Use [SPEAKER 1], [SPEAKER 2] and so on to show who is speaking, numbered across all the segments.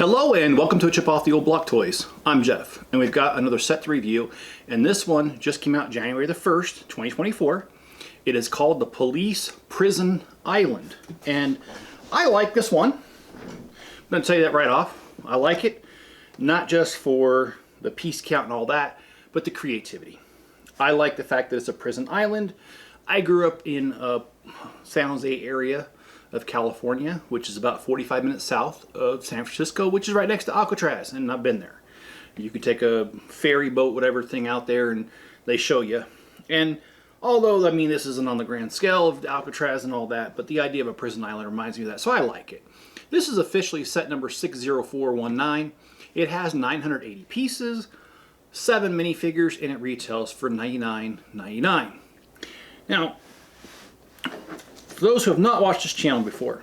[SPEAKER 1] Hello and welcome to a Chip Off the Old Block Toys. I'm Jeff and we've got another set to review, and this one just came out January the 1st, 2024. It is called the Police Prison Island, and I like this one. I'm going to tell you that right off. I like it, not just for the piece count and all that, but the creativity. I like the fact that it's a prison island. I grew up in a San Jose area of California, which is about 45 minutes south of San Francisco, which is right next to Alcatraz, and I've been there. You could take a ferry boat, whatever thing out there, and they show you. And although, I mean, this isn't on the grand scale of Alcatraz and all that, but the idea of a prison island reminds me of that, so I like it. This is officially set number 60419. It has 980 pieces, 7 minifigures, and it retails for $99.99. Now, for those who have not watched this channel before,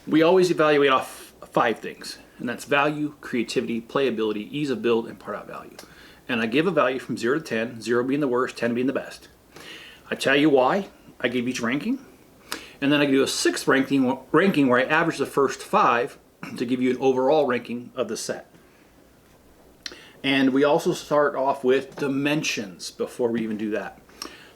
[SPEAKER 1] we always evaluate off 5 things, and that's value, creativity, playability, ease of build, and part out value. And I give a value from 0 to 10, 0 being the worst, 10 being the best. I tell you why I give each ranking, and then I do a 6th ranking where I average the first 5 to give you an overall ranking of the set. And we also start off with dimensions before we even do that.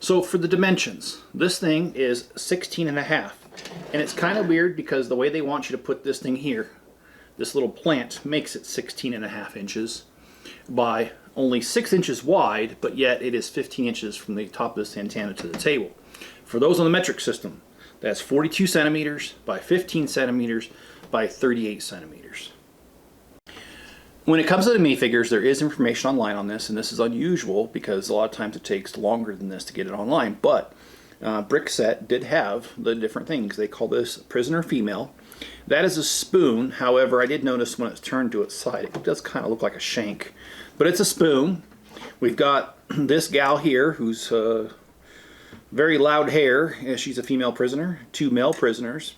[SPEAKER 1] So for the dimensions, this thing is 16.5, and it's kind of weird because the way they want you to put this thing here, this little plant, makes it 16.5 inches by only 6 inches wide, but yet it is 15 inches from the top of this antenna to the table. For those on the metric system, that's 42 centimeters by 15 centimeters by 38 centimeters. When it comes to the minifigures, there is information online on this, and this is unusual because a lot of times it takes longer than this to get it online. But Brickset did have the different things. They call this prisoner female. That is a spoon. However, I did notice when it's turned to its side, it does kind of look like a shank, but it's a spoon. We've got this gal here who's very loud hair. She's a female prisoner. 2 male prisoners,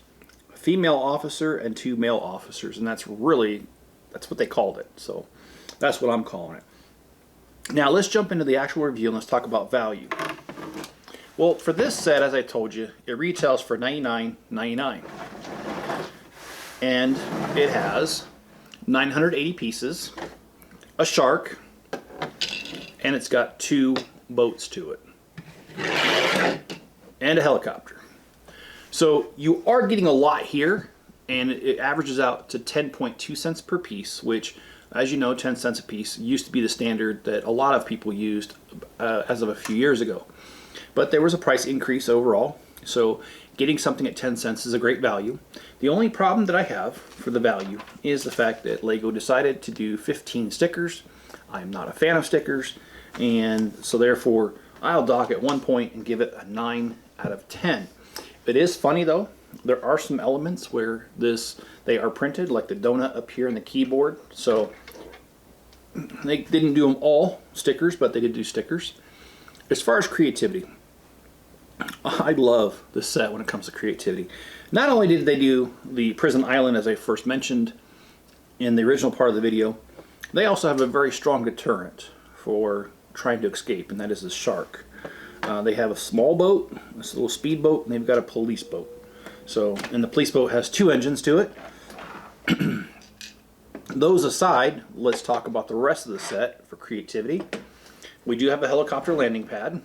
[SPEAKER 1] a female officer, and 2 male officers, and that's what they called it, so that's what I'm calling it. Now let's jump into the actual review and let's talk about value. Well, for this set, as I told you, it retails for $99.99, and it has 980 pieces, a shark, and it's got 2 boats to it, and a helicopter. So you are getting a lot here, and it averages out to 10.2 cents per piece, which, as you know, 10 cents a piece used to be the standard that a lot of people used as of a few years ago. But there was a price increase overall, so getting something at 10 cents is a great value. The only problem that I have for the value is the fact that Lego decided to do 15 stickers. I'm not a fan of stickers, and so therefore I'll dock at 1 point and give it a 9 out of 10. It is funny though. There are some elements where they are printed, like the donut up here in the keyboard. So they didn't do them all stickers, but they did do stickers. As far as creativity, I love this set when it comes to creativity. Not only did they do the prison island, as I first mentioned in the original part of the video, they also have a very strong deterrent for trying to escape, and that is the shark. They have a small boat, this little speedboat, and they've got a police boat. So, and the police boat has 2 engines to it. Those aside, let's talk about the rest of the set for creativity. We do have a helicopter landing pad,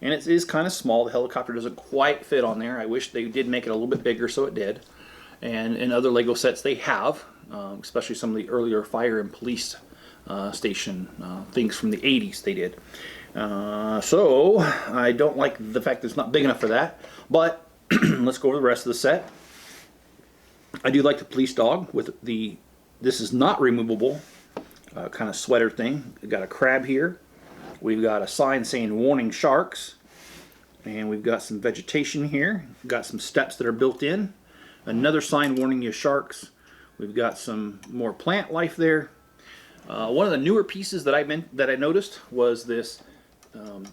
[SPEAKER 1] and it is kind of small. The helicopter doesn't quite fit on there. I wish they did make it a little bit bigger, so it did. And in other Lego sets they have, especially some of the earlier fire and police station things from the 80s they did. So I don't like the fact that it's not big enough for that, but let's go over the rest of the set. I do like the police dog with this is not removable, kind of sweater thing. We've got a crab here. We've got a sign saying warning sharks. And we've got some vegetation here. We've got some steps that are built in. Another sign warning you sharks. We've got some more plant life there. One of the newer pieces that I noticed was this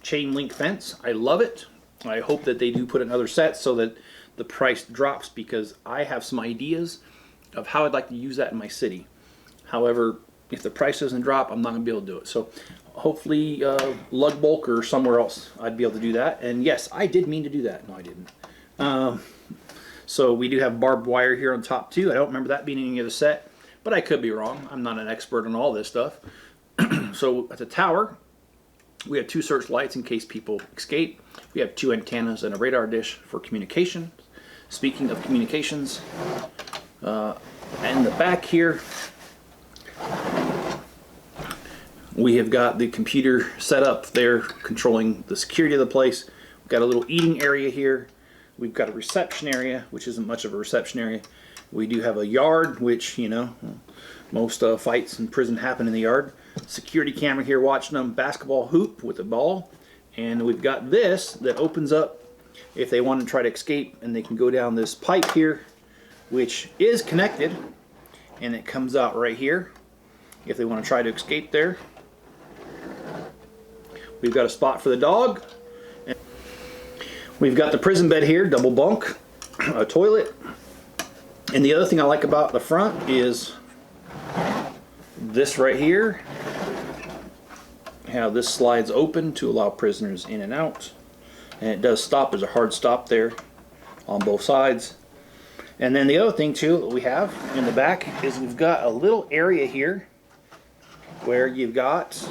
[SPEAKER 1] chain link fence. I love it. I hope that they do put another set so that the price drops, because I have some ideas of how I'd like to use that in my city. However, if the price doesn't drop, I'm not going to be able to do it. So hopefully Lug Bulk or somewhere else I'd be able to do that. And yes, I did mean to do that. No, I didn't. So we do have barbed wire here on top too. I don't remember that being in any other set. but I could be wrong. I'm not an expert on all this stuff. So at the tower, we have 2 searchlights in case people escape. We have 2 antennas and a radar dish for communication. Speaking of communications, in the back here, we have got the computer set up there controlling the security of the place. We've got a little eating area here. We've got a reception area, which isn't much of a reception area. We do have a yard, which, you know, most fights in prison happen in the yard. Security camera here watching them. Basketball hoop with a ball. And we've got this that opens up if they want to try to escape, and they can go down this pipe here, which is connected, and it comes out right here if they want to try to escape there. We've got a spot for the dog. We've got the prison bed here, double bunk, a toilet. And the other thing I like about the front is this right here, how this slides open to allow prisoners in and out. And it does stop, there's a hard stop there on both sides. And then the other thing too that we have in the back is we've got a little area here where you've got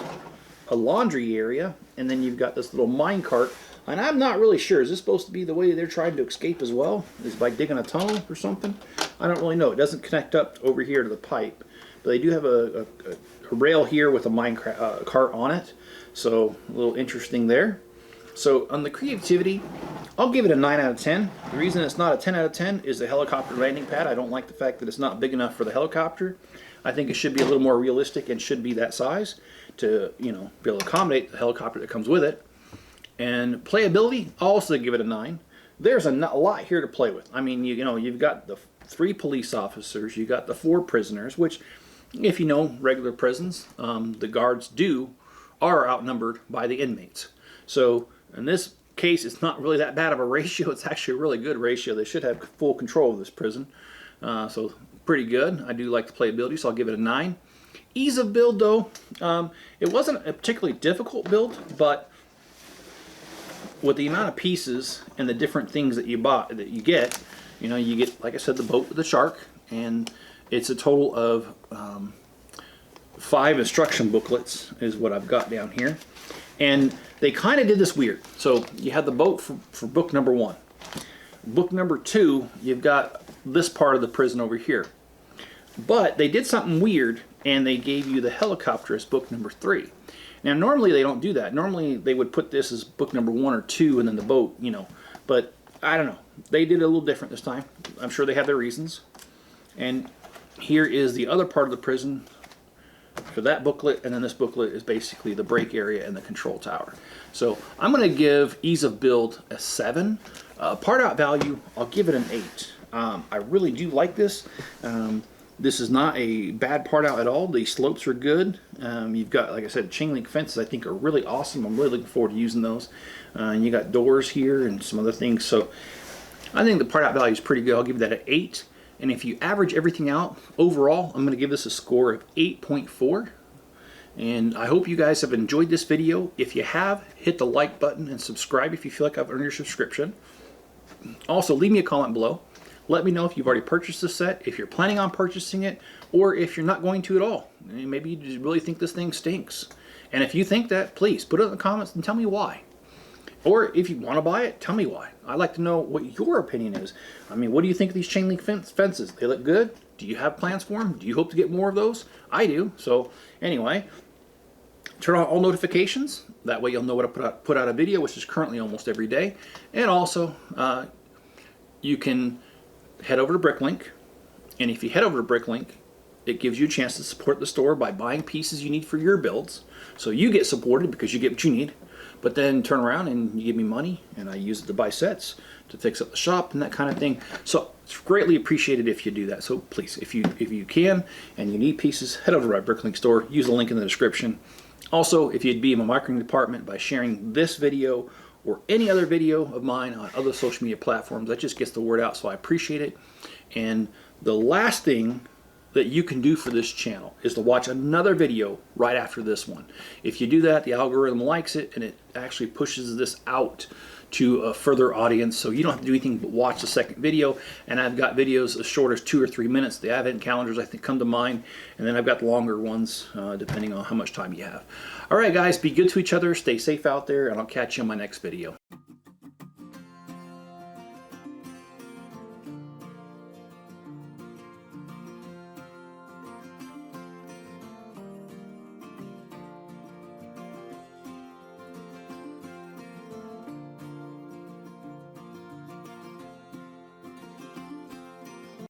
[SPEAKER 1] a laundry area, and then you've got this little mine cart. And I'm not really sure, is this supposed to be the way they're trying to escape as well? Is by digging a tunnel or something? I don't really know. It doesn't connect up over here to the pipe, but they do have a rail here with a mine cart on it, so a little interesting there. So on the creativity, I'll give it a 9 out of 10. The reason it's not a 10 out of 10 is the helicopter landing pad. I don't like the fact that it's not big enough for the helicopter. I think it should be a little more realistic and should be that size to, you know, be able to accommodate the helicopter that comes with it. And playability, I'll also give it a 9. There's a lot here to play with. I mean, you know, you've got the 3 police officers, you got the 4 prisoners, which, if you know regular prisons, the guards are outnumbered by the inmates. So in this case, it's not really that bad of a ratio. It's actually a really good ratio. They should have full control of this prison. So pretty good. I do like the playability, so I'll give it a 9. Ease of build, though, it wasn't a particularly difficult build, but with the amount of pieces and the different things that you get, you know, you get, like I said, the boat with the shark, and it's a total of 5 instruction booklets is what I've got down here. And they kind of did this weird. So you have the boat for book number 1. Book number 2, you've got this part of the prison over here. But they did something weird, and they gave you the helicopter as book number 3. Now normally they don't do that. Normally they would put this as book number 1 or 2 and then the boat, you know. But I don't know. They did it a little different this time. I'm sure they have their reasons. And here is the other part of the prison for that booklet, and then this booklet is basically the break area and the control tower. So I'm going to give ease of build a 7. Part out value, I'll give it an 8. I really do like this. This is not a bad part out at all. The slopes are good. You've got, like I said, chain link fences I think are really awesome. I'm really looking forward to using those. And you got doors here and some other things. So I think the part out value is pretty good. I'll give that an 8. And if you average everything out, overall, I'm going to give this a score of 8.4. And I hope you guys have enjoyed this video. If you have, hit the like button and subscribe if you feel like I've earned your subscription. Also, leave me a comment below. Let me know if you've already purchased this set, if you're planning on purchasing it, or if you're not going to at all. Maybe you just really think this thing stinks. And if you think that, please put it in the comments and tell me why. Or if you want to buy it, tell me why. I'd like to know what your opinion is. I mean, what do you think of these chain link fences? They look good? Do you have plans for them? Do you hope to get more of those? I do. So anyway, turn on all notifications. That way you'll know when I put out a video, which is currently almost every day. And also, you can head over to Bricklink. And if you head over to Bricklink, it gives you a chance to support the store by buying pieces you need for your builds. So you get supported because you get what you need. But then turn around and you give me money, and I use it to buy sets, to fix up the shop, and that kind of thing. So it's greatly appreciated if you do that. So please, if you can and you need pieces, head over to our Bricklink store. Use the link in the description. Also, if you'd be in my marketing department by sharing this video or any other video of mine on other social media platforms, that just gets the word out. So I appreciate it. And the last thing that you can do for this channel is to watch another video right after this one. If you do that, the algorithm likes it and it actually pushes this out to a further audience, so you don't have to do anything but watch the second video. And I've got videos as short as 2 or 3 minutes. The advent calendars, I think, come to mind, and then I've got the longer ones depending on how much time you have. All right guys, be good to each other, stay safe out there, and I'll catch you on my next video.